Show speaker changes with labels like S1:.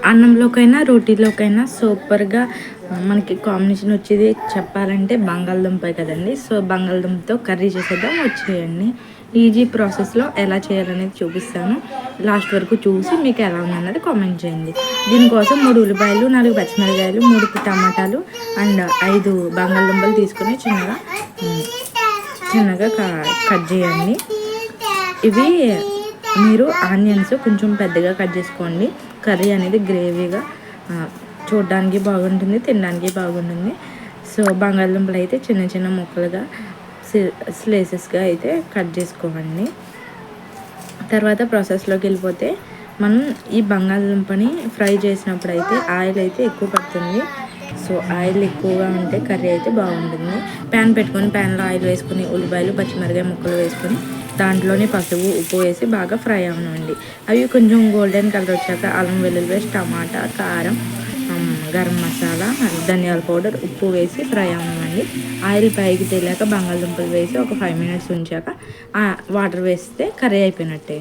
S1: అన్నంలోకైనా రోటీలోకైనా సూపర్గా మనకి కాంబినేషన్ వచ్చేది చెప్పాలంటే బంగాళదుంపే కదండి. సో బంగాళదుంపతో కర్రీ చేసేద్దాం, వచ్చేయండి. ఈజీ ప్రాసెస్లో ఎలా చేయాలనేది చూపిస్తాను. లాస్ట్ వరకు చూసి మీకు ఎలా ఉందన్నది కామెంట్ చేయండి. దీనికోసం 3 ఉల్లిపాయలు, 4 పచ్చిమిరకాయలు, 3 టమాటాలు అండ్ 5 బంగాళదుంపలు తీసుకొని చిన్నగా కట్ చేయండి. ఇవి మీరు ఆనియన్స్ కొంచెం పెద్దగా కట్ చేసుకోండి. కర్రీ అనేది గ్రేవీగా చూడడానికి బాగుంటుంది, తినడానికి బాగుంటుంది. సో బంగాళదుంపలు అయితే చిన్న చిన్న ముక్కలుగా స్లైసెస్గా అయితే కట్ చేసుకోండి. తర్వాత ప్రాసెస్లోకి వెళ్ళిపోతే మనం ఈ బంగాళదుంపని ఫ్రై చేసినప్పుడు అయితే ఆయిల్ అయితే ఎక్కువ పడుతుంది. సో ఆయిల్ ఎక్కువగా ఉంటే కర్రీ అయితే బాగుంటుంది. ప్యాన్ పెట్టుకొని ప్యాన్లో ఆయిల్ వేసుకొని ఉల్లిపాయలు, పచ్చిమిరకాయ ముక్కలు వేసుకొని దాంట్లోనే పసుపు, ఉప్పు వేసి బాగా ఫ్రై అవ్వనివ్వండి. అవి కొంచెం గోల్డెన్ కలర్ వచ్చాక అల్లం వెల్లుల్లి పేస్ట్, టమాటా, కారం, గరం మసాలా, ధనియాల పౌడర్, ఉప్పు వేసి ఫ్రై అవ్వనివ్వండి. ఆయిల్ పైకి తేలాక బంగాళదుంపలు వేసి ఒక 5 minutes ఉంచాక వాటర్ వేస్తే కర్రీ అయిపోయినట్టే.